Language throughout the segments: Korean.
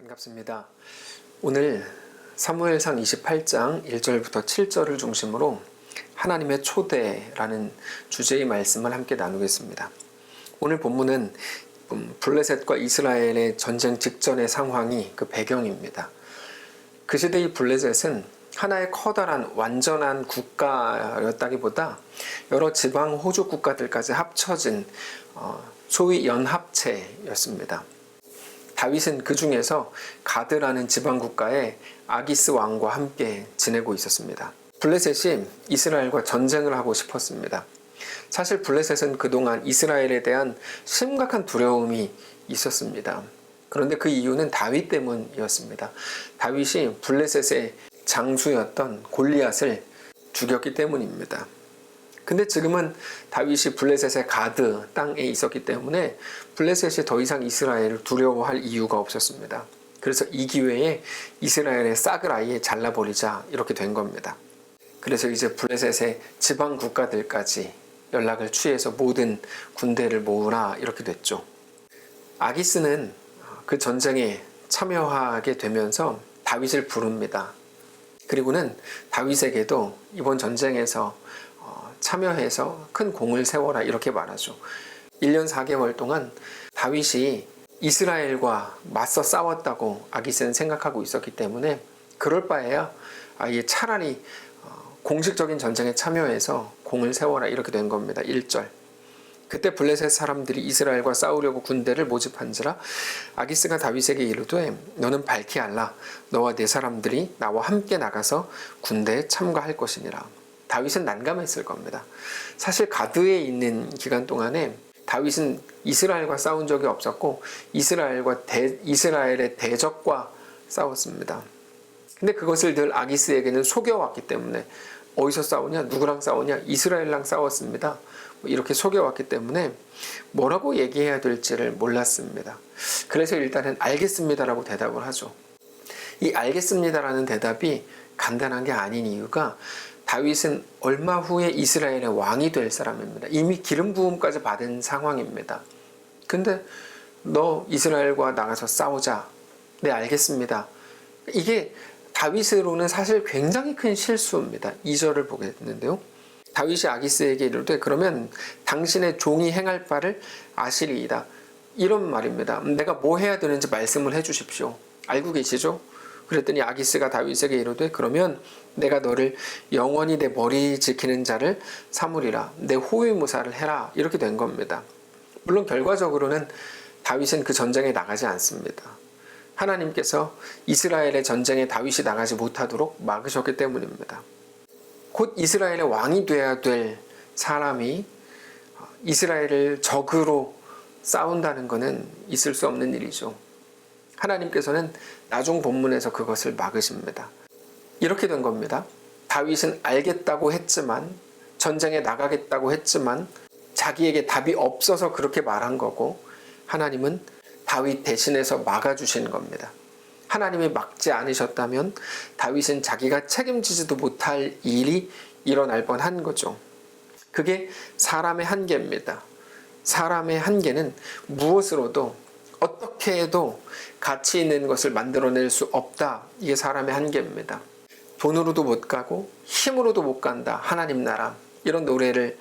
반갑습니다. 오늘 사무엘상 28장 1절부터 7절을 중심으로 하나님의 초대라는 주제의 말씀을 함께 나누겠습니다. 오늘 본문은 블레셋과 이스라엘의 전쟁 직전의 상황이 그 배경입니다. 그 시대의 블레셋은 하나의 커다란 완전한 국가였다기보다 여러 지방 호주 국가들까지 합쳐진 소위 연합체였습니다. 다윗은 그 중에서 가드라는 지방국가에 아기스 왕과 함께 지내고 있었습니다. 블레셋이 이스라엘과 전쟁을 하고 싶었습니다. 사실 블레셋은 그동안 이스라엘에 대한 심각한 두려움이 있었습니다. 그런데 그 이유는 다윗 때문이었습니다. 다윗이 블레셋의 장수였던 골리앗을 죽였기 때문입니다. 근데 지금은 다윗이 블레셋의 가드 땅에 있었기 때문에 블레셋이 더 이상 이스라엘을 두려워할 이유가 없었습니다. 그래서 이 기회에 이스라엘의 싹을 아예 잘라버리자 이렇게 된 겁니다. 그래서 이제 블레셋의 지방 국가들까지 연락을 취해서 모든 군대를 모으라 이렇게 됐죠. 아기스는 그 전쟁에 참여하게 되면서 다윗을 부릅니다. 그리고는 다윗에게도 이번 전쟁에서 참여해서 큰 공을 세워라 이렇게 말하죠. 1년 4개월 동안 다윗이 이스라엘과 맞서 싸웠다고 아기스는 생각하고 있었기 때문에 그럴 바에야 아예 차라리 공식적인 전쟁에 참여해서 공을 세워라 이렇게 된 겁니다. 1절. 그때 블레셋 사람들이 이스라엘과 싸우려고 군대를 모집한지라 아기스가 다윗에게 이르되 너는 밝히 알라. 너와 네 사람들이 나와 함께 나가서 군대에 참가할 것이니라. 다윗은 난감했을 겁니다. 사실 가드에 있는 기간 동안에 다윗은 이스라엘과 싸운 적이 없었고 이스라엘의 대적과 싸웠습니다. 근데 그것을 늘 아기스에게는 속여왔기 때문에 어디서 싸우냐? 누구랑 싸우냐? 이스라엘랑 싸웠습니다. 이렇게 속여왔기 때문에 뭐라고 얘기해야 될지를 몰랐습니다. 그래서 일단은 알겠습니다라고 대답을 하죠. 이 알겠습니다라는 대답이 간단한 게 아닌 이유가 다윗은 얼마 후에 이스라엘의 왕이 될 사람입니다. 이미 기름 부음까지 받은 상황입니다. 근데 너 이스라엘과 나가서 싸우자. 네, 알겠습니다. 이게 다윗으로는 사실 굉장히 큰 실수입니다. 2절을 보겠는데요. 다윗이 아기스에게 이르되 그러면 당신의 종이 행할 바를 아시리이다. 이런 말입니다. 내가 뭐 해야 되는지 말씀을 해 주십시오. 알고 계시죠? 그랬더니 아기스가 다윗에게 이르되 그러면 내가 너를 영원히 내 머리 지키는 자를 삼으리라. 내 호위무사를 해라. 이렇게 된 겁니다. 물론 결과적으로는 다윗은 그 전쟁에 나가지 않습니다. 하나님께서 이스라엘의 전쟁에 다윗이 나가지 못하도록 막으셨기 때문입니다. 곧 이스라엘의 왕이 돼야 될 사람이 이스라엘을 적으로 싸운다는 것은 있을 수 없는 일이죠. 하나님께서는 나중 본문에서 그것을 막으십니다. 이렇게 된 겁니다. 다윗은 알겠다고 했지만 전쟁에 나가겠다고 했지만 자기에게 답이 없어서 그렇게 말한 거고 하나님은 다윗 대신해서 막아주신 겁니다. 하나님이 막지 않으셨다면 다윗은 자기가 책임지지도 못할 일이 일어날 뻔한 거죠. 그게 사람의 한계입니다. 사람의 한계는 무엇으로도 어떻게 해도 가치 있는 것을 만들어낼 수 없다. 이게 사람의 한계입니다. 돈으로도 못 가고 힘으로도 못 간다. 하나님 나라. 이런 노래를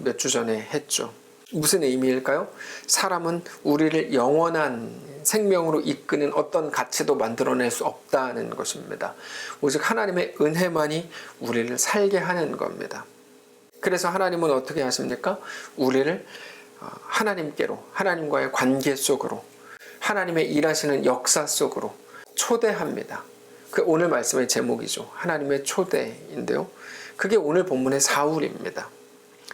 몇 주 전에 했죠. 무슨 의미일까요? 사람은 우리를 영원한 생명으로 이끄는 어떤 가치도 만들어낼 수 없다는 것입니다. 오직 하나님의 은혜만이 우리를 살게 하는 겁니다. 그래서 하나님은 어떻게 하십니까? 우리를 하나님께로, 하나님과의 관계 속으로, 하나님의 일하시는 역사 속으로 초대합니다. 그 오늘 말씀의 제목이죠. 하나님의 초대인데요. 그게 오늘 본문의 사울입니다.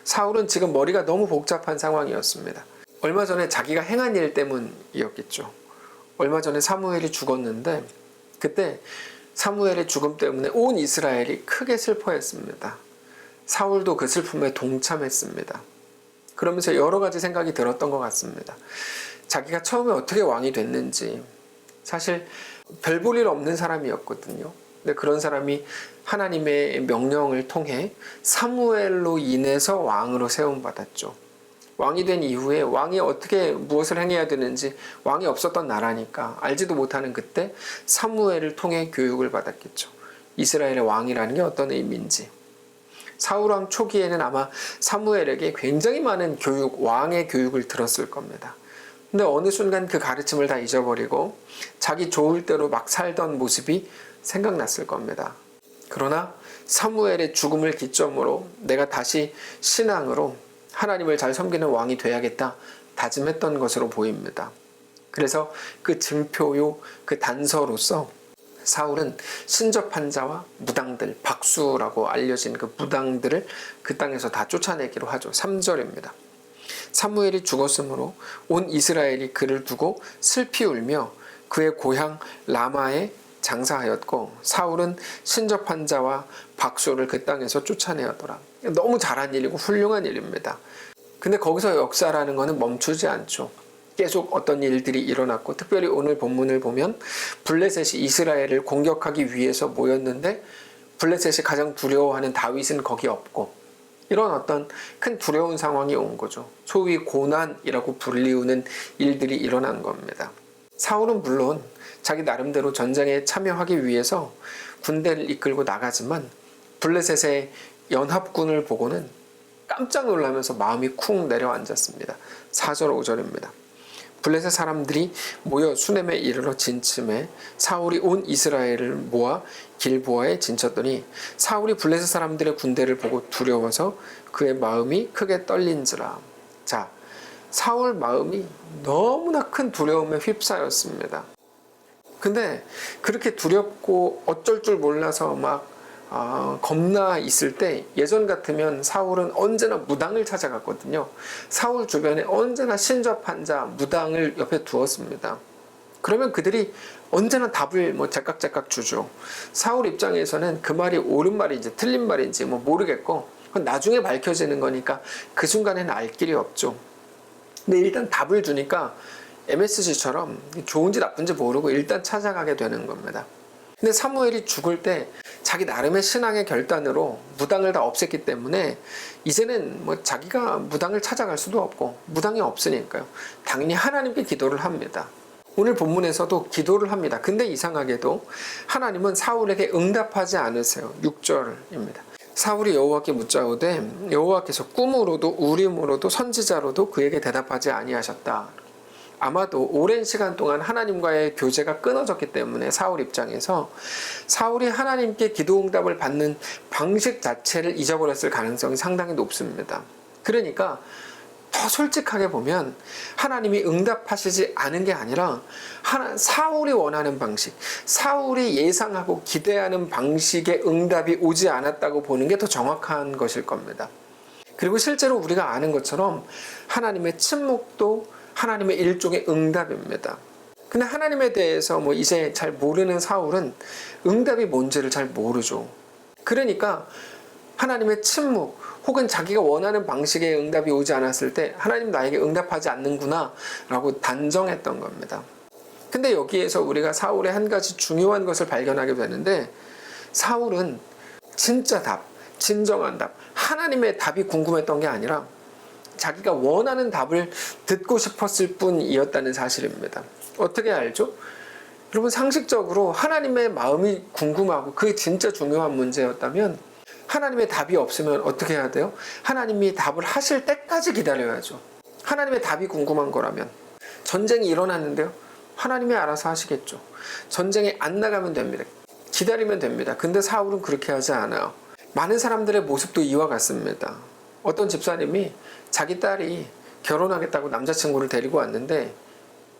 사울은 지금 머리가 너무 복잡한 상황이었습니다. 얼마 전에 자기가 행한 일 때문이었겠죠. 얼마 전에 사무엘이 죽었는데 그때 사무엘의 죽음 때문에 온 이스라엘이 크게 슬퍼했습니다. 사울도 그 슬픔에 동참했습니다. 그러면서 여러 가지 생각이 들었던 것 같습니다. 자기가 처음에 어떻게 왕이 됐는지 사실 별 볼 일 없는 사람이었거든요. 근데 그런 사람이 하나님의 명령을 통해 사무엘로 인해서 왕으로 세움받았죠. 왕이 된 이후에 왕이 어떻게 무엇을 행해야 되는지 왕이 없었던 나라니까 알지도 못하는 그때 사무엘을 통해 교육을 받았겠죠. 이스라엘의 왕이라는 게 어떤 의미인지. 사울왕 초기에는 아마 사무엘에게 굉장히 많은 왕의 교육을 들었을 겁니다. 근데 어느 순간 그 가르침을 다 잊어버리고 자기 좋을 대로 막 살던 모습이 생각났을 겁니다. 그러나 사무엘의 죽음을 기점으로 내가 다시 신앙으로 하나님을 잘 섬기는 왕이 돼야겠다 다짐했던 것으로 보입니다. 그래서 그 증표요, 그 단서로서 사울은 신접한 자와 무당들, 박수라고 알려진 그 무당들을 그 땅에서 다 쫓아내기로 하죠. 3절입니다. 사무엘이 죽었으므로 온 이스라엘이 그를 두고 슬피 울며 그의 고향 라마에 장사하였고 사울은 신접한 자와 박수를 그 땅에서 쫓아내었더라. 너무 잘한 일이고 훌륭한 일입니다. 근데 거기서 역사라는 것은 멈추지 않죠. 계속 어떤 일들이 일어났고 특별히 오늘 본문을 보면 블레셋이 이스라엘을 공격하기 위해서 모였는데 블레셋이 가장 두려워하는 다윗은 거기 없고 이런 어떤 큰 두려운 상황이 온 거죠. 소위 고난이라고 불리우는 일들이 일어난 겁니다. 사울은 물론 자기 나름대로 전쟁에 참여하기 위해서 군대를 이끌고 나가지만 블레셋의 연합군을 보고는 깜짝 놀라면서 마음이 쿵 내려앉았습니다. 4절 5절입니다. 블레셋 사람들이 모여 수넴에 이르러 진침해 사울이 온 이스라엘을 모아 길보아에 진쳤더니 사울이 블레셋 사람들의 군대를 보고 두려워서 그의 마음이 크게 떨린지라. 자, 사울 마음이 너무나 큰 두려움에 휩싸였습니다. 근데 그렇게 두렵고 어쩔 줄 몰라서 막 겁나 있을 때 예전 같으면 사울은 언제나 무당을 찾아갔거든요. 사울 주변에 언제나 신접한 자, 무당을 옆에 두었습니다. 그러면 그들이 언제나 답을 제깍제깍 주죠. 사울 입장에서는 그 말이 옳은 말인지 틀린 말인지 모르겠고 그건 나중에 밝혀지는 거니까 그 순간에는 알 길이 없죠. 근데 일단 답을 주니까 MSG처럼 좋은지 나쁜지 모르고 일단 찾아가게 되는 겁니다. 근데 사무엘이 죽을 때 자기 나름의 신앙의 결단으로 무당을 다 없앴기 때문에 이제는 자기가 무당을 찾아갈 수도 없고 무당이 없으니까요. 당연히 하나님께 기도를 합니다. 오늘 본문에서도 기도를 합니다. 근데 이상하게도 하나님은 사울에게 응답하지 않으세요. 6절입니다. 사울이 여호와께 묻자오되 여호와께서 꿈으로도 우림으로도 선지자로도 그에게 대답하지 아니하셨다. 아마도 오랜 시간 동안 하나님과의 교제가 끊어졌기 때문에 사울 입장에서 사울이 하나님께 기도 응답을 받는 방식 자체를 잊어버렸을 가능성이 상당히 높습니다. 그러니까 더 솔직하게 보면 하나님이 응답하시지 않은 게 아니라 사울이 원하는 방식, 사울이 예상하고 기대하는 방식의 응답이 오지 않았다고 보는 게 더 정확한 것일 겁니다. 그리고 실제로 우리가 아는 것처럼 하나님의 침묵도 하나님의 일종의 응답입니다. 근데 하나님에 대해서 이제 잘 모르는 사울은 응답이 뭔지를 잘 모르죠. 그러니까 하나님의 침묵 혹은 자기가 원하는 방식의 응답이 오지 않았을 때 하나님 나에게 응답하지 않는구나 라고 단정했던 겁니다. 근데 여기에서 우리가 사울의 한 가지 중요한 것을 발견하게 되는데 사울은 진짜 답, 진정한 답, 하나님의 답이 궁금했던 게 아니라 자기가 원하는 답을 듣고 싶었을 뿐이었다는 사실입니다. 어떻게 알죠? 여러분 상식적으로 하나님의 마음이 궁금하고 그게 진짜 중요한 문제였다면 하나님의 답이 없으면 어떻게 해야 돼요? 하나님이 답을 하실 때까지 기다려야죠. 하나님의 답이 궁금한 거라면 전쟁이 일어났는데요. 하나님이 알아서 하시겠죠. 전쟁에 안 나가면 됩니다. 기다리면 됩니다. 근데 사울은 그렇게 하지 않아요. 많은 사람들의 모습도 이와 같습니다. 어떤 집사님이 자기 딸이 결혼하겠다고 남자친구를 데리고 왔는데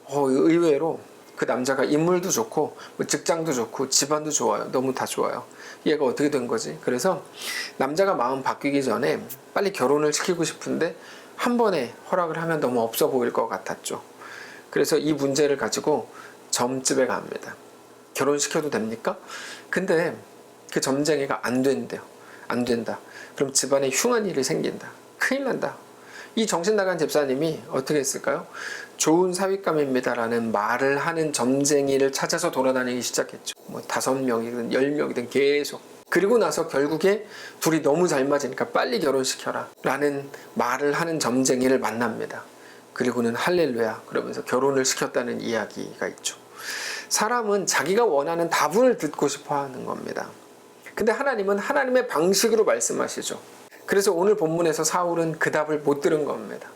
의외로 그 남자가 인물도 좋고 직장도 좋고 집안도 좋아요. 너무 다 좋아요. 얘가 어떻게 된 거지? 그래서 남자가 마음 바뀌기 전에 빨리 결혼을 시키고 싶은데 한 번에 허락을 하면 너무 없어 보일 것 같았죠. 그래서 이 문제를 가지고 점집에 갑니다. 결혼시켜도 됩니까? 근데 그 점쟁이가 안 된대요. 안 된다. 그럼 집안에 흉한 일이 생긴다. 큰일 난다. 이 정신 나간 집사님이 어떻게 했을까요? 좋은 사윗감입니다라는 말을 하는 점쟁이를 찾아서 돌아다니기 시작했죠. 5명이든 10명이든 계속. 그리고 나서 결국에 둘이 너무 잘 맞으니까 빨리 결혼시켜라 라는 말을 하는 점쟁이를 만납니다. 그리고는 할렐루야 그러면서 결혼을 시켰다는 이야기가 있죠. 사람은 자기가 원하는 답을 듣고 싶어 하는 겁니다. 근데 하나님은 하나님의 방식으로 말씀하시죠. 그래서 오늘 본문에서 사울은 그 답을 못 들은 겁니다.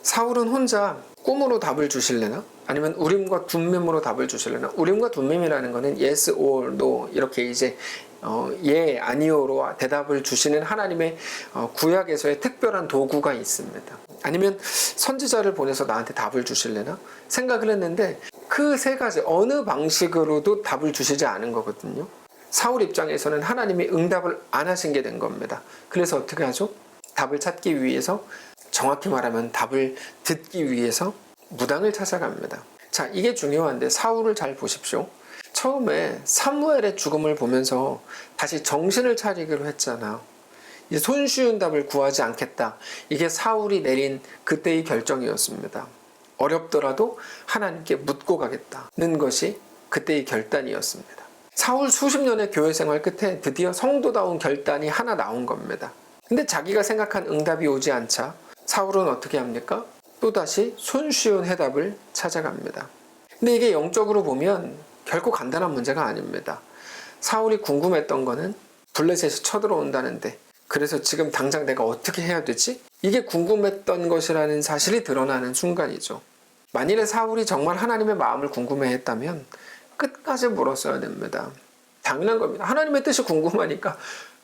사울은 혼자 꿈으로 답을 주실래나? 아니면 우림과 둠밈으로 답을 주실래나? 우림과 둠밈이라는 거는 yes or no 이렇게 이제 예, 아니오로 대답을 주시는 하나님의 구약에서의 특별한 도구가 있습니다. 아니면 선지자를 보내서 나한테 답을 주실래나? 생각을 했는데 그 세 가지 어느 방식으로도 답을 주시지 않은 거거든요. 사울 입장에서는 하나님이 응답을 안 하신 게 된 겁니다. 그래서 어떻게 하죠? 답을 찾기 위해서, 정확히 말하면 답을 듣기 위해서 무당을 찾아갑니다. 자, 이게 중요한데 사울을 잘 보십시오. 처음에 사무엘의 죽음을 보면서 다시 정신을 차리기로 했잖아요. 이제 손쉬운 답을 구하지 않겠다. 이게 사울이 내린 그때의 결정이었습니다. 어렵더라도 하나님께 묻고 가겠다는 것이 그때의 결단이었습니다. 사울 수십 년의 교회 생활 끝에 드디어 성도다운 결단이 하나 나온 겁니다. 근데 자기가 생각한 응답이 오지 않자 사울은 어떻게 합니까? 또다시 손쉬운 해답을 찾아갑니다. 근데 이게 영적으로 보면 결코 간단한 문제가 아닙니다. 사울이 궁금했던 거는 블레셋이 쳐들어온다는데 그래서 지금 당장 내가 어떻게 해야 되지? 이게 궁금했던 것이라는 사실이 드러나는 순간이죠. 만일에 사울이 정말 하나님의 마음을 궁금해했다면 끝까지 물었어야 됩니다. 당연한 겁니다. 하나님의 뜻이 궁금하니까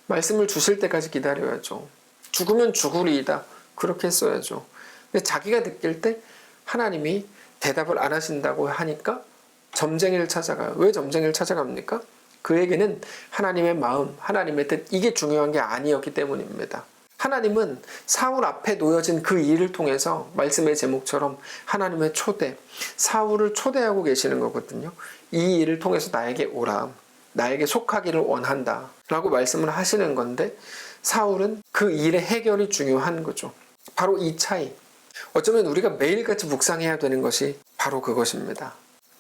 말씀을 주실 때까지 기다려야죠. 죽으면 죽으리이다. 그렇게 했어야죠. 근데 자기가 느낄 때 하나님이 대답을 안 하신다고 하니까 점쟁이를 찾아가요. 왜 점쟁이를 찾아갑니까? 그에게는 하나님의 마음, 하나님의 뜻 이게 중요한 게 아니었기 때문입니다. 하나님은 사울 앞에 놓여진 그 일을 통해서 말씀의 제목처럼 하나님의 초대, 사울을 초대하고 계시는 거거든요. 이 일을 통해서 나에게 오라, 나에게 속하기를 원한다 라고 말씀을 하시는 건데 사울은 그 일의 해결이 중요한 거죠. 바로 이 차이. 어쩌면 우리가 매일같이 묵상해야 되는 것이 바로 그것입니다.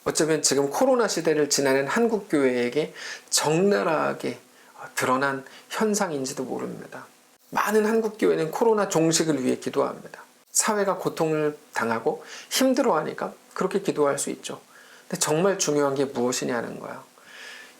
어쩌면 지금 코로나 시대를 지나는 한국교회에게 적나라하게 드러난 현상인지도 모릅니다. 많은 한국교회는 코로나 종식을 위해 기도합니다. 사회가 고통을 당하고 힘들어하니까 그렇게 기도할 수 있죠. 근데 정말 중요한 게 무엇이냐는 거야.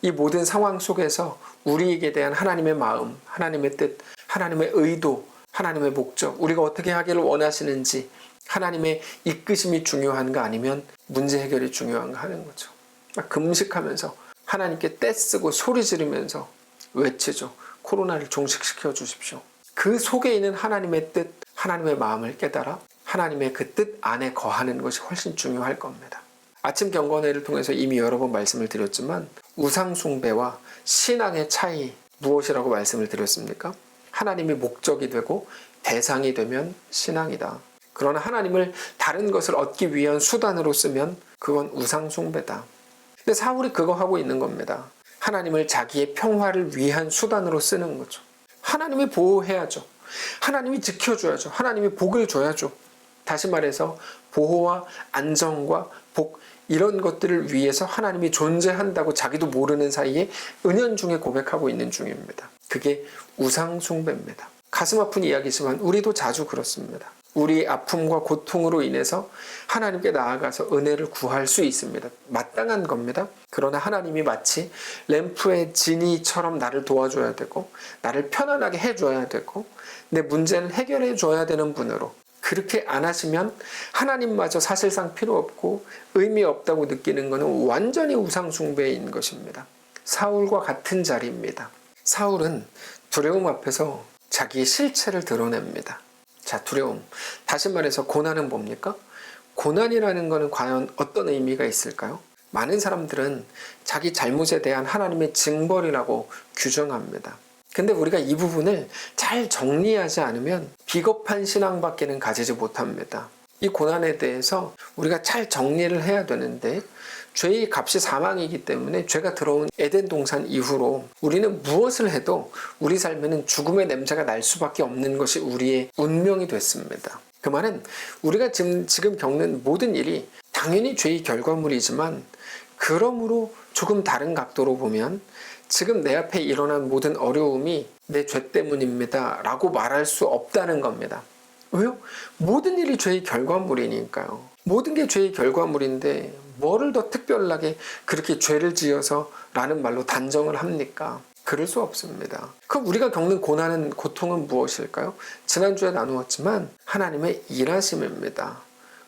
이 모든 상황 속에서 우리에게 대한 하나님의 마음, 하나님의 뜻, 하나님의 의도, 하나님의 목적, 우리가 어떻게 하기를 원하시는지 하나님의 이끄심이 중요한가 아니면 문제 해결이 중요한가 하는 거죠. 막 금식하면서 하나님께 떼쓰고 소리 지르면서 외치죠. 코로나를 종식시켜 주십시오. 그 속에 있는 하나님의 뜻, 하나님의 마음을 깨달아 하나님의 그 뜻 안에 거하는 것이 훨씬 중요할 겁니다. 아침 경건회를 통해서 이미 여러 번 말씀을 드렸지만 우상 숭배와 신앙의 차이 무엇이라고 말씀을 드렸습니까? 하나님이 목적이 되고 대상이 되면 신앙이다. 그러나 하나님을 다른 것을 얻기 위한 수단으로 쓰면 그건 우상 숭배다. 근데 사울이 그거 하고 있는 겁니다. 하나님을 자기의 평화를 위한 수단으로 쓰는 거죠. 하나님이 보호해야죠. 하나님이 지켜줘야죠. 하나님이 복을 줘야죠. 다시 말해서 보호와 안정과 복 이런 것들을 위해서 하나님이 존재한다고 자기도 모르는 사이에 은연중에 고백하고 있는 중입니다. 그게 우상 숭배입니다. 가슴 아픈 이야기지만 우리도 자주 그렇습니다. 우리 아픔과 고통으로 인해서 하나님께 나아가서 은혜를 구할 수 있습니다. 마땅한 겁니다. 그러나 하나님이 마치 램프의 지니처럼 나를 도와줘야 되고 나를 편안하게 해줘야 되고 내 문제는 해결해 줘야 되는 분으로 그렇게 안 하시면 하나님마저 사실상 필요 없고 의미 없다고 느끼는 것은 완전히 우상 숭배인 것입니다. 사울과 같은 자리입니다. 사울은 두려움 앞에서 자기의 실체를 드러냅니다. 자, 두려움. 다시 말해서 고난은 뭡니까? 고난이라는 것은 과연 어떤 의미가 있을까요? 많은 사람들은 자기 잘못에 대한 하나님의 징벌이라고 규정합니다. 근데 우리가 이 부분을 잘 정리하지 않으면 비겁한 신앙밖에는 가지지 못합니다. 이 고난에 대해서 우리가 잘 정리를 해야 되는데 죄의 값이 사망이기 때문에 죄가 들어온 에덴 동산 이후로 우리는 무엇을 해도 우리 삶에는 죽음의 냄새가 날 수밖에 없는 것이 우리의 운명이 됐습니다. 그 말은 우리가 지금 겪는 모든 일이 당연히 죄의 결과물이지만 그러므로 조금 다른 각도로 보면 지금 내 앞에 일어난 모든 어려움이 내 죄 때문입니다 라고 말할 수 없다는 겁니다. 왜요? 모든 일이 죄의 결과물이니까요. 모든 게 죄의 결과물인데 뭐를 더 특별하게 그렇게 죄를 지어서 라는 말로 단정을 합니까? 그럴 수 없습니다. 그럼 우리가 겪는 고난은, 고통은 무엇일까요? 지난주에 나누었지만 하나님의 일하심입니다.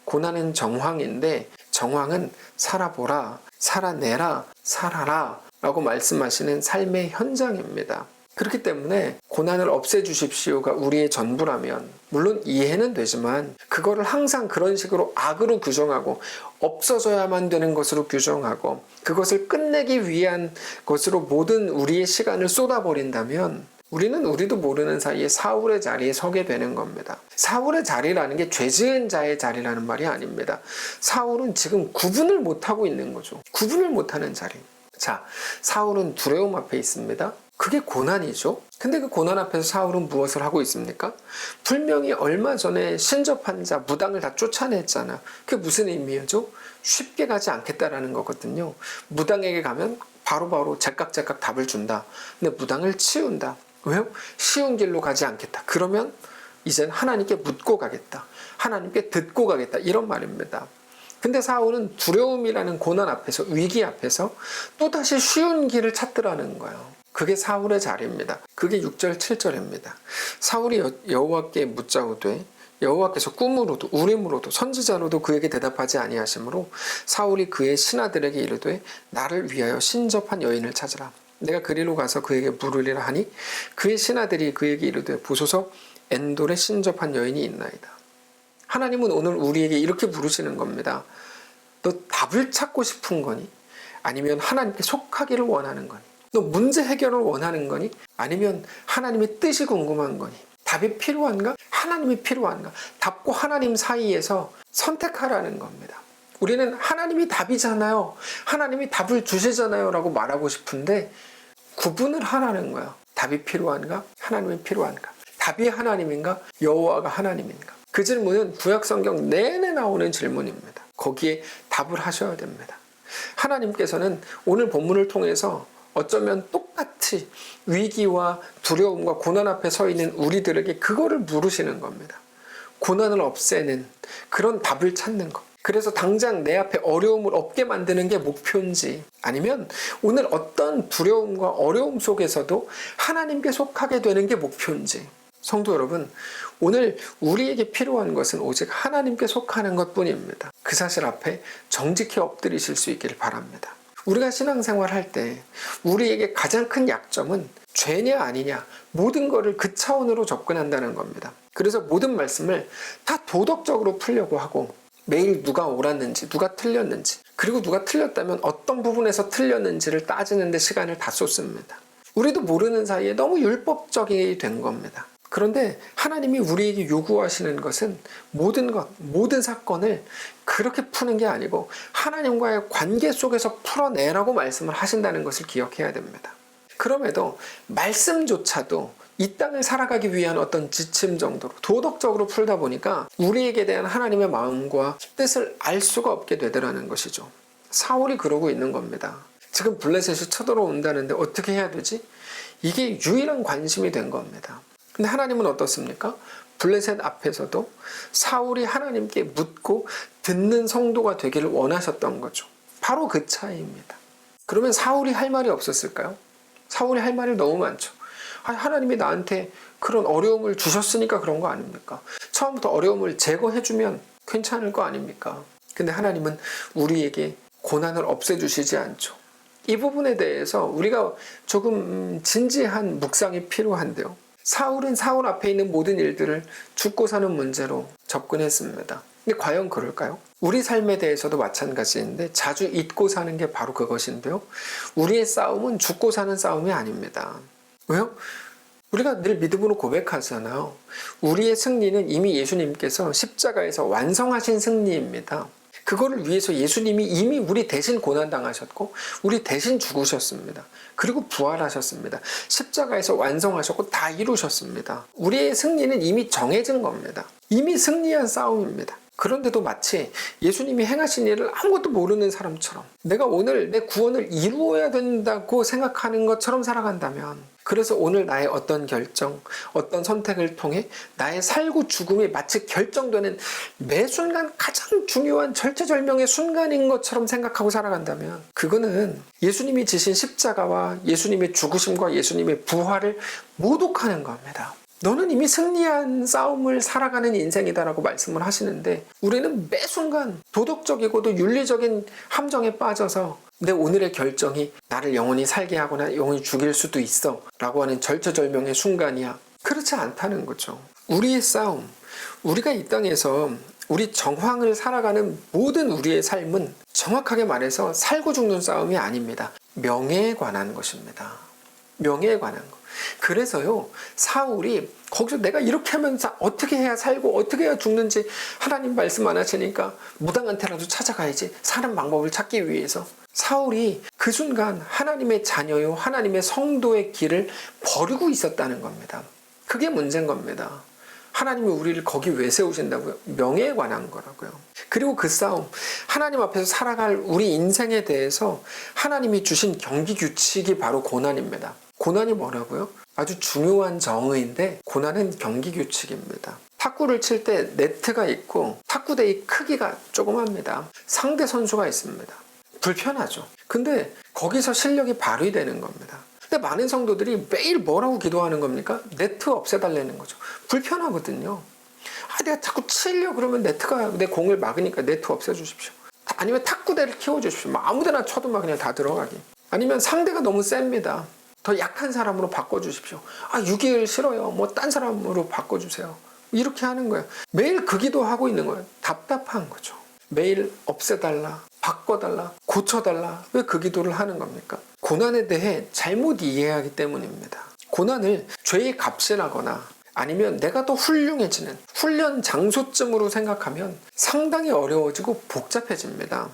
고난은 정황인데 정황은 살아보라, 살아내라, 살아라 라고 말씀하시는 삶의 현장입니다. 그렇기 때문에 고난을 없애주십시오가 우리의 전부라면 물론 이해는 되지만 그거를 항상 그런 식으로 악으로 규정하고 없어져야만 되는 것으로 규정하고 그것을 끝내기 위한 것으로 모든 우리의 시간을 쏟아버린다면 우리는 우리도 모르는 사이에 사울의 자리에 서게 되는 겁니다. 사울의 자리라는 게 죄 지은 자의 자리라는 말이 아닙니다. 사울은 지금 구분을 못하고 있는 거죠. 구분을 못하는 자리. 자, 사울은 두려움 앞에 있습니다. 그게 고난이죠. 근데 그 고난 앞에서 사울은 무엇을 하고 있습니까? 분명히 얼마 전에 신접한 자 무당을 다 쫓아냈잖아. 그게 무슨 의미죠? 쉽게 가지 않겠다라는 거거든요. 무당에게 가면 바로바로 제깍제깍 답을 준다. 근데 무당을 치운다. 왜요? 쉬운 길로 가지 않겠다. 그러면 이젠 하나님께 묻고 가겠다. 하나님께 듣고 가겠다. 이런 말입니다. 근데 사울은 두려움이라는 고난 앞에서, 위기 앞에서 또다시 쉬운 길을 찾더라는 거예요. 그게 사울의 자리입니다. 그게 6절 7절입니다. 사울이 여호와께 묻자오되 여호와께서 꿈으로도 우림으로도 선지자로도 그에게 대답하지 아니하시므로 사울이 그의 신하들에게 이르되 나를 위하여 신접한 여인을 찾으라. 내가 그리로 가서 그에게 물으리라 하니 그의 신하들이 그에게 이르되 보소서 엔돌에 신접한 여인이 있나이다. 하나님은 오늘 우리에게 이렇게 부르시는 겁니다. 너 답을 찾고 싶은 거니? 아니면 하나님께 속하기를 원하는 거니? 너 문제 해결을 원하는 거니? 아니면 하나님의 뜻이 궁금한 거니? 답이 필요한가? 하나님이 필요한가? 답과 하나님 사이에서 선택하라는 겁니다. 우리는 하나님이 답이잖아요. 하나님이 답을 주시잖아요. 라고 말하고 싶은데 구분을 하라는 거야. 답이 필요한가? 하나님이 필요한가? 답이 하나님인가? 여호와가 하나님인가? 그 질문은 구약성경 내내 나오는 질문입니다. 거기에 답을 하셔야 됩니다. 하나님께서는 오늘 본문을 통해서 어쩌면 똑같이 위기와 두려움과 고난 앞에 서 있는 우리들에게 그거를 물으시는 겁니다. 고난을 없애는 그런 답을 찾는 것. 그래서 당장 내 앞에 어려움을 없게 만드는 게 목표인지 아니면 오늘 어떤 두려움과 어려움 속에서도 하나님께 속하게 되는 게 목표인지 성도 여러분, 오늘 우리에게 필요한 것은 오직 하나님께 속하는 것뿐입니다. 그 사실 앞에 정직히 엎드리실 수 있기를 바랍니다. 우리가 신앙생활 할 때 우리에게 가장 큰 약점은 죄냐 아니냐 모든 것을 그 차원으로 접근한다는 겁니다. 그래서 모든 말씀을 다 도덕적으로 풀려고 하고 매일 누가 옳았는지 누가 틀렸는지 그리고 누가 틀렸다면 어떤 부분에서 틀렸는지를 따지는 데 시간을 다 쏟습니다. 우리도 모르는 사이에 너무 율법적이 된 겁니다. 그런데 하나님이 우리에게 요구하시는 것은 모든 것, 모든 사건을 그렇게 푸는 게 아니고 하나님과의 관계 속에서 풀어내라고 말씀을 하신다는 것을 기억해야 됩니다. 그럼에도 말씀조차도 이 땅을 살아가기 위한 어떤 지침 정도로 도덕적으로 풀다 보니까 우리에게 대한 하나님의 마음과 뜻을 알 수가 없게 되더라는 것이죠. 사울이 그러고 있는 겁니다. 지금 블레셋이 쳐들어온다는데 어떻게 해야 되지? 이게 유일한 관심이 된 겁니다. 근데 하나님은 어떻습니까? 블레셋 앞에서도 사울이 하나님께 묻고 듣는 성도가 되기를 원하셨던 거죠. 바로 그 차이입니다. 그러면 사울이 할 말이 없었을까요? 사울이 할 말이 너무 많죠. 하나님이 나한테 그런 어려움을 주셨으니까 그런 거 아닙니까? 처음부터 어려움을 제거해주면 괜찮을 거 아닙니까? 근데 하나님은 우리에게 고난을 없애주시지 않죠. 이 부분에 대해서 우리가 조금 진지한 묵상이 필요한데요. 사울은 사울 앞에 있는 모든 일들을 죽고 사는 문제로 접근했습니다. 근데 과연 그럴까요? 우리 삶에 대해서도 마찬가지인데 자주 잊고 사는 게 바로 그것인데요. 우리의 싸움은 죽고 사는 싸움이 아닙니다. 왜요? 우리가 늘 믿음으로 고백하잖아요. 우리의 승리는 이미 예수님께서 십자가에서 완성하신 승리입니다. 그거를 위해서 예수님이 이미 우리 대신 고난당하셨고 우리 대신 죽으셨습니다. 그리고 부활하셨습니다. 십자가에서 완성하셨고 다 이루셨습니다. 우리의 승리는 이미 정해진 겁니다. 이미 승리한 싸움입니다. 그런데도 마치 예수님이 행하신 일을 아무것도 모르는 사람처럼 내가 오늘 내 구원을 이루어야 된다고 생각하는 것처럼 살아간다면, 그래서 오늘 나의 어떤 결정, 어떤 선택을 통해 나의 살고 죽음이 마치 결정되는 매 순간 가장 중요한 절체절명의 순간인 것처럼 생각하고 살아간다면, 그거는 예수님이 지신 십자가와 예수님의 죽으심과 예수님의 부활을 모독하는 겁니다. 너는 이미 승리한 싸움을 살아가는 인생이다라고 말씀을 하시는데, 우리는 매 순간 도덕적이고도 윤리적인 함정에 빠져서 내 오늘의 결정이 나를 영원히 살게 하거나 영원히 죽일 수도 있어 라고 하는 절체절명의 순간이야. 그렇지 않다는 거죠. 우리의 싸움, 우리가 이 땅에서 우리 정황을 살아가는 모든 우리의 삶은 정확하게 말해서 살고 죽는 싸움이 아닙니다. 명예에 관한 것입니다. 명예에 관한 것. 그래서요, 사울이 거기서 내가 이렇게 하면 어떻게 해야 살고 어떻게 해야 죽는지 하나님 말씀 안 하시니까 무당한테라도 찾아가야지, 사는 방법을 찾기 위해서. 사울이 그 순간 하나님의 자녀요, 하나님의 성도의 길을 버리고 있었다는 겁니다. 그게 문제인 겁니다. 하나님이 우리를 거기 왜 세우신다고요? 명예에 관한 거라고요. 그리고 그 싸움, 하나님 앞에서 살아갈 우리 인생에 대해서 하나님이 주신 경기 규칙이 바로 고난입니다. 고난이 뭐라고요? 아주 중요한 정의인데, 고난은 경기 규칙입니다. 탁구를 칠 때 네트가 있고 탁구대의 크기가 조그맣니다. 상대 선수가 있습니다. 불편하죠. 근데 거기서 실력이 발휘되는 겁니다. 근데 많은 성도들이 매일 뭐라고 기도하는 겁니까? 네트 없애달라는 거죠. 불편하거든요. 내가 자꾸 치려고 그러면 네트가 내 공을 막으니까 네트 없애주십시오. 아니면 탁구대를 키워주십시오. 아무데나 쳐도 막 그냥 다 들어가게. 아니면 상대가 너무 셉니다. 더 약한 사람으로 바꿔주십시오. 6.21 싫어요. 딴 사람으로 바꿔주세요. 이렇게 하는 거예요. 매일 그 기도하고 있는 거예요. 답답한 거죠. 매일 없애달라, 바꿔달라, 고쳐달라. 왜 그 기도를 하는 겁니까? 고난에 대해 잘못 이해하기 때문입니다. 고난을 죄의 값이라거나 아니면 내가 더 훌륭해지는 훈련 장소쯤으로 생각하면 상당히 어려워지고 복잡해집니다.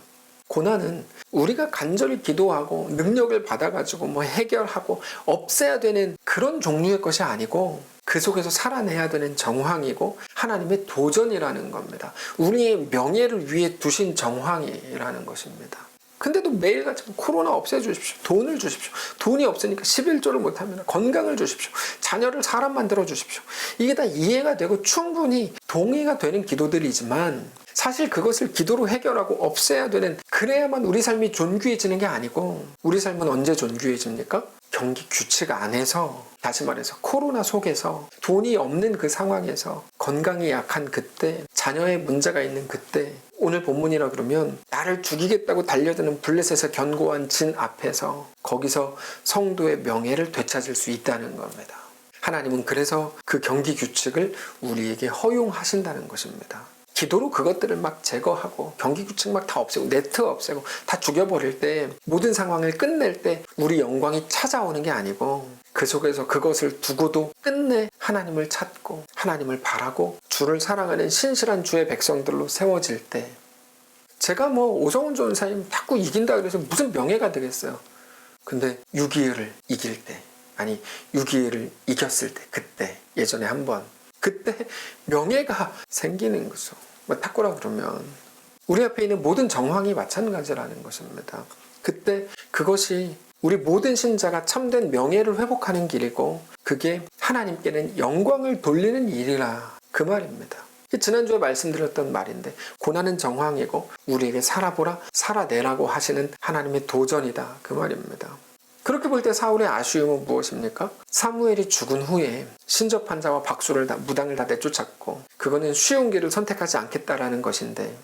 고난은 우리가 간절히 기도하고 능력을 받아가지고 해결하고 없애야 되는 그런 종류의 것이 아니고, 그 속에서 살아내야 되는 정황이고 하나님의 도전이라는 겁니다. 우리의 명예를 위해 두신 정황이라는 것입니다. 근데도 매일같이 코로나 없애주십시오. 돈을 주십시오. 돈이 없으니까 11조를 못합니다. 건강을 주십시오. 자녀를 사람 만들어 주십시오. 이게 다 이해가 되고 충분히 동의가 되는 기도들이지만, 사실 그것을 기도로 해결하고 없애야 되는, 그래야만 우리 삶이 존귀해지는 게 아니고, 우리 삶은 언제 존귀해집니까? 경기 규칙 안에서, 다시 말해서 코로나 속에서, 돈이 없는 그 상황에서, 건강이 약한 그때, 자녀의 문제가 있는 그때, 오늘 본문이라 그러면 나를 죽이겠다고 달려드는 블레셋의 견고한 진 앞에서, 거기서 성도의 명예를 되찾을 수 있다는 겁니다. 하나님은 그래서 그 경기 규칙을 우리에게 허용하신다는 것입니다. 기도로 그것들을 막 제거하고 경기 규칙 막 다 없애고 네트 없애고 다 죽여버릴 때, 모든 상황을 끝낼 때 우리 영광이 찾아오는 게 아니고, 그 속에서 그것을 두고도 끝내 하나님을 찾고 하나님을 바라고 주를 사랑하는 신실한 주의 백성들로 세워질 때, 제가 오성훈 전사님 탁구 이긴다 그래서 무슨 명예가 되겠어요. 근데 6.21을 이길 때, 아니 6.21을 이겼을 때, 그때 예전에 한번 그때 명예가 생기는 거죠. 탁구라 그러면 우리 앞에 있는 모든 정황이 마찬가지라는 것입니다. 그때 그것이 우리 모든 신자가 참된 명예를 회복하는 길이고, 그게 하나님께는 영광을 돌리는 일이라, 그 말입니다. 지난주에 말씀드렸던 말인데, 고난은 정황이고 우리에게 살아보라, 살아내라고 하시는 하나님의 도전이다, 그 말입니다. 그렇게 볼 때 사울의 아쉬움은 무엇입니까? 사무엘이 죽은 후에 신접한 자와 박수를 무당을 다 내쫓았고, 그거는 쉬운 길을 선택하지 않겠다라는 것인데,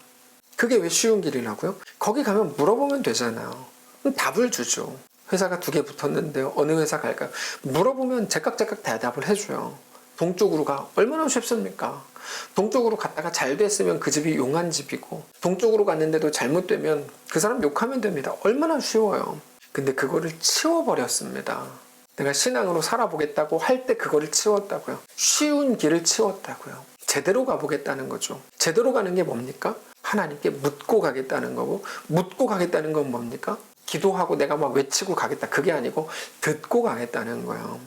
그게 왜 쉬운 길이라고요? 거기 가면 물어보면 되잖아요. 답을 주죠. 회사가 2개 붙었는데요, 어느 회사 갈까요? 물어보면 제깍제깍 대답을 해줘요. 동쪽으로 가. 얼마나 쉽습니까? 동쪽으로 갔다가 잘 됐으면 그 집이 용한 집이고, 동쪽으로 갔는데도 잘못되면 그 사람 욕하면 됩니다. 얼마나 쉬워요. 근데 그거를 치워버렸습니다. 내가 신앙으로 살아보겠다고 할 때 그거를 치웠다고요. 쉬운 길을 치웠다고요. 제대로 가보겠다는 거죠. 제대로 가는 게 뭡니까? 하나님께 묻고 가겠다는 거고, 묻고 가겠다는 건 뭡니까? 기도하고 내가 막 외치고 가겠다, 그게 아니고 듣고 가겠다는 거예요.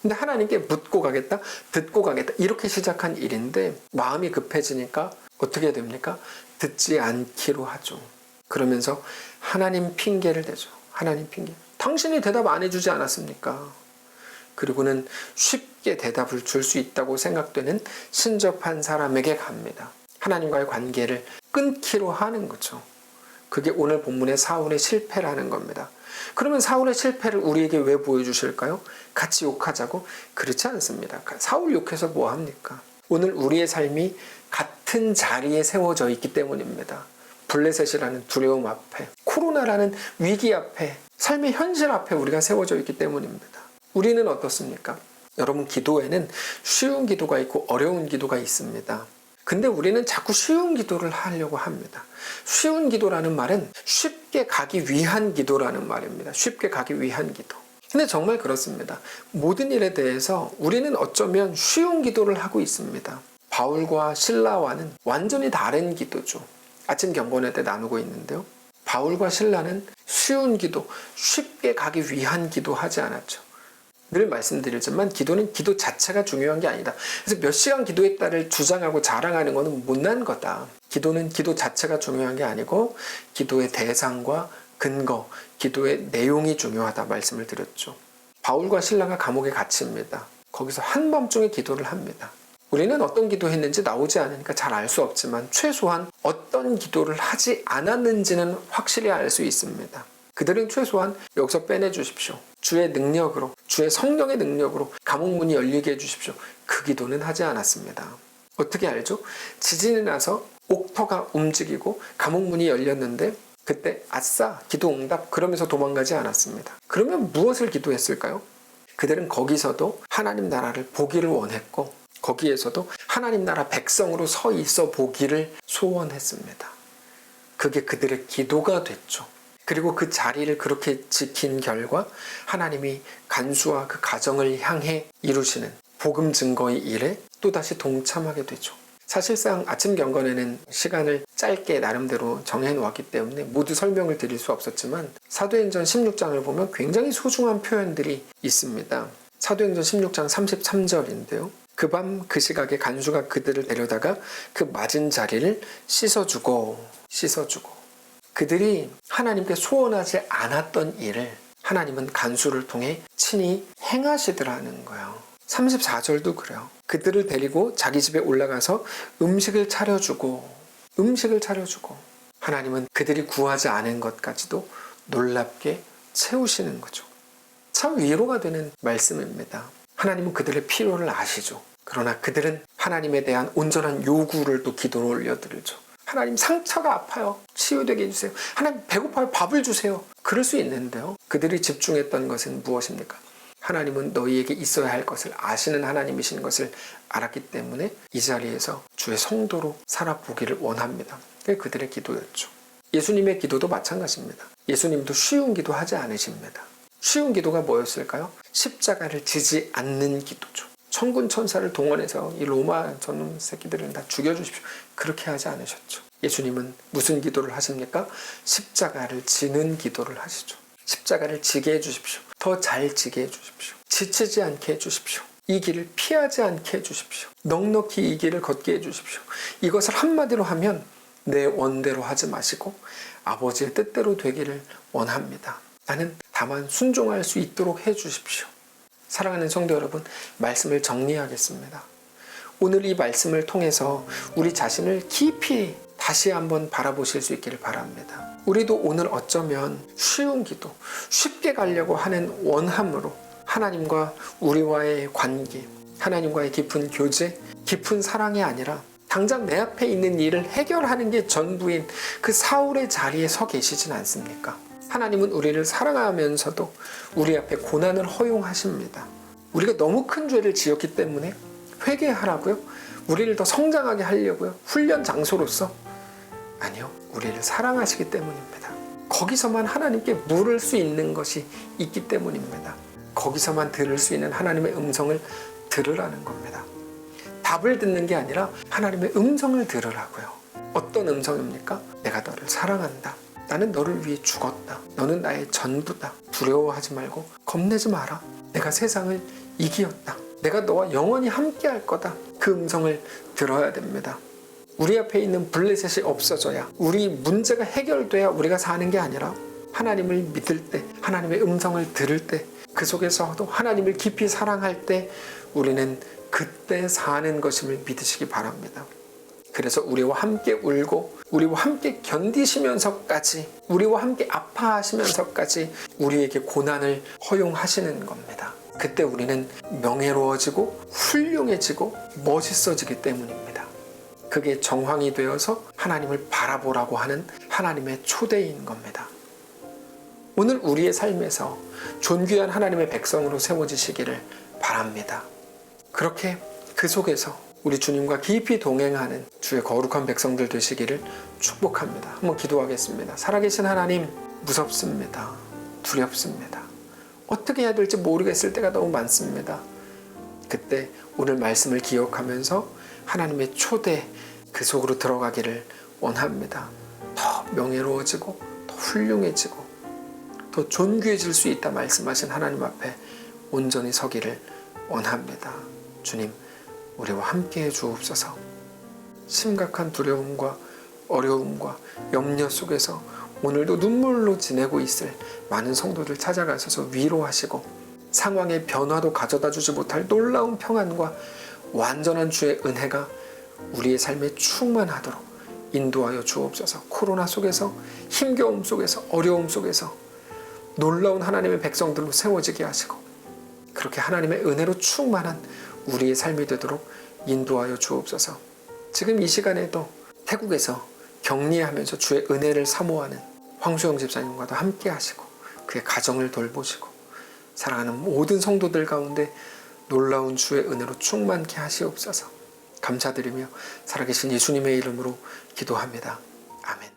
근데 하나님께 묻고 가겠다, 듣고 가겠다, 이렇게 시작한 일인데 마음이 급해지니까 어떻게 됩니까? 듣지 않기로 하죠. 그러면서 하나님 핑계를 대죠. 하나님 핑계. 당신이 대답 안 해주지 않았습니까? 그리고는 쉽게 대답을 줄 수 있다고 생각되는 신접한 사람에게 갑니다. 하나님과의 관계를 끊기로 하는 거죠. 그게 오늘 본문의 사울의 실패라는 겁니다. 그러면 사울의 실패를 우리에게 왜 보여주실까요? 같이 욕하자고? 그렇지 않습니다. 사울 욕해서 뭐 합니까? 오늘 우리의 삶이 같은 자리에 세워져 있기 때문입니다. 블레셋이라는 두려움 앞에, 코로나라는 위기 앞에, 삶의 현실 앞에 우리가 세워져 있기 때문입니다. 우리는 어떻습니까? 여러분, 기도에는 쉬운 기도가 있고 어려운 기도가 있습니다. 근데 우리는 자꾸 쉬운 기도를 하려고 합니다. 쉬운 기도라는 말은 쉽게 가기 위한 기도라는 말입니다. 쉽게 가기 위한 기도. 근데 정말 그렇습니다. 모든 일에 대해서 우리는 어쩌면 쉬운 기도를 하고 있습니다. 바울과 실라와는 완전히 다른 기도죠. 아침 경건회 때 나누고 있는데요. 바울과 실라는 쉬운 기도, 쉽게 가기 위한 기도 하지 않았죠. 늘 말씀드리지만 기도는 기도 자체가 중요한 게 아니다. 그래서 몇 시간 기도했다를 주장하고 자랑하는 것은 못난 거다. 기도는 기도 자체가 중요한 게 아니고 기도의 대상과 근거, 기도의 내용이 중요하다 말씀을 드렸죠. 바울과 실라가 감옥에 갇힙니다. 거기서 한밤중에 기도를 합니다. 우리는 어떤 기도했는지 나오지 않으니까 잘 알 수 없지만 최소한 어떤 기도를 하지 않았는지는 확실히 알 수 있습니다. 그들은 최소한 여기서 빼내주십시오. 주의 능력으로, 주의 성령의 능력으로 감옥문이 열리게 해주십시오. 그 기도는 하지 않았습니다. 어떻게 알죠? 지진이 나서 옥터가 움직이고 감옥문이 열렸는데 그때 아싸 기도 응답 그러면서 도망가지 않았습니다. 그러면 무엇을 기도했을까요? 그들은 거기서도 하나님 나라를 보기를 원했고 거기에서도 하나님 나라 백성으로 서 있어 보기를 소원했습니다. 그게 그들의 기도가 됐죠. 그리고 그 자리를 그렇게 지킨 결과 하나님이 간수와 그 가정을 향해 이루시는 복음 증거의 일에 또다시 동참하게 되죠. 사실상 아침 경건에는 시간을 짧게 나름대로 정해놓았기 때문에 모두 설명을 드릴 수 없었지만 사도행전 16장을 보면 굉장히 소중한 표현들이 있습니다. 사도행전 16장 33절인데요. 그 밤 그 시각에 간수가 그들을 데려다가 그 맞은 자리를 씻어주고 그들이 하나님께 소원하지 않았던 일을 하나님은 간수를 통해 친히 행하시더라는 거예요. 34절도 그래요. 그들을 데리고 자기 집에 올라가서 음식을 차려주고 하나님은 그들이 구하지 않은 것까지도 놀랍게 채우시는 거죠. 참 위로가 되는 말씀입니다. 하나님은 그들의 필요를 아시죠. 그러나 그들은 하나님에 대한 온전한 요구를 또 기도로 올려드리죠. 하나님 상처가 아파요. 치유되게 해주세요. 하나님 배고파요. 밥을 주세요. 그럴 수 있는데요. 그들이 집중했던 것은 무엇입니까? 하나님은 너희에게 있어야 할 것을 아시는 하나님이신 것을 알았기 때문에 이 자리에서 주의 성도로 살아보기를 원합니다. 그게 그들의 기도였죠. 예수님의 기도도 마찬가지입니다. 예수님도 쉬운 기도 하지 않으십니다. 쉬운 기도가 뭐였을까요? 십자가를 지지 않는 기도죠. 천군 천사를 동원해서 이 로마 저놈 새끼들은 다 죽여주십시오. 그렇게 하지 않으셨죠. 예수님은 무슨 기도를 하십니까? 십자가를 지는 기도를 하시죠. 십자가를 지게 해주십시오. 더 잘 지게 해주십시오. 지치지 않게 해주십시오. 이 길을 피하지 않게 해주십시오. 넉넉히 이 길을 걷게 해주십시오. 이것을 한마디로 하면 내 원대로 하지 마시고 아버지의 뜻대로 되기를 원합니다. 나는 다만 순종할 수 있도록 해주십시오. 사랑하는 성도 여러분, 말씀을 정리하겠습니다. 오늘 이 말씀을 통해서 우리 자신을 깊이 다시 한번 바라보실 수 있기를 바랍니다. 우리도 오늘 어쩌면 쉬운 기도, 쉽게 가려고 하는 원함으로 하나님과 우리와의 관계, 하나님과의 깊은 교제, 깊은 사랑이 아니라 당장 내 앞에 있는 일을 해결하는 게 전부인 그 사울의 자리에 서 계시진 않습니까? 하나님은 우리를 사랑하면서도 우리 앞에 고난을 허용하십니다. 우리가 너무 큰 죄를 지었기 때문에 회개하라고요? 우리를 더 성장하게 하려고요? 훈련 장소로서? 아니요. 우리를 사랑하시기 때문입니다. 거기서만 하나님께 물을 수 있는 것이 있기 때문입니다. 거기서만 들을 수 있는 하나님의 음성을 들으라는 겁니다. 답을 듣는 게 아니라 하나님의 음성을 들으라고요. 어떤 음성입니까? 내가 너를 사랑한다. 나는 너를 위해 죽었다. 너는 나의 전부다. 두려워하지 말고 겁내지 마라. 내가 세상을 이기었다. 내가 너와 영원히 함께 할 거다. 그 음성을 들어야 됩니다. 우리 앞에 있는 블레셋이 없어져야, 우리 문제가 해결돼야 우리가 사는 게 아니라 하나님을 믿을 때, 하나님의 음성을 들을 때, 그 속에서도 하나님을 깊이 사랑할 때 우리는 그때 사는 것임을 믿으시기 바랍니다. 그래서 우리와 함께 울고 우리와 함께 견디시면서까지, 우리와 함께 아파하시면서까지 우리에게 고난을 허용하시는 겁니다. 그때 우리는 명예로워지고 훌륭해지고 멋있어지기 때문입니다. 그게 정황이 되어서 하나님을 바라보라고 하는 하나님의 초대인 겁니다. 오늘 우리의 삶에서 존귀한 하나님의 백성으로 세워지시기를 바랍니다. 그렇게 그 속에서 우리 주님과 깊이 동행하는 주의 거룩한 백성들 되시기를 축복합니다. 한번 기도하겠습니다. 살아계신 하나님, 무섭습니다. 두렵습니다. 어떻게 해야 될지 모르겠을 때가 너무 많습니다. 그때 오늘 말씀을 기억하면서 하나님의 초대 그 속으로 들어가기를 원합니다. 더 명예로워지고 더 훌륭해지고 더 존귀해질 수 있다 말씀하신 하나님 앞에 온전히 서기를 원합니다. 주님, 우리와 함께해 주옵소서. 심각한 두려움과 어려움과 염려 속에서 오늘도 눈물로 지내고 있을 많은 성도들 찾아가셔서 위로하시고 상황의 변화도 가져다 주지 못할 놀라운 평안과 완전한 주의 은혜가 우리의 삶에 충만하도록 인도하여 주옵소서. 코로나 속에서, 힘겨움 속에서, 어려움 속에서 놀라운 하나님의 백성들로 세워지게 하시고 그렇게 하나님의 은혜로 충만한 우리의 삶이 되도록 인도하여 주옵소서. 지금 이 시간에도 태국에서 격리하면서 주의 은혜를 사모하는 황수영 집사님과도 함께 하시고 그의 가정을 돌보시고 사랑하는 모든 성도들 가운데 놀라운 주의 은혜로 충만케 하시옵소서. 감사드리며 살아계신 예수님의 이름으로 기도합니다. 아멘.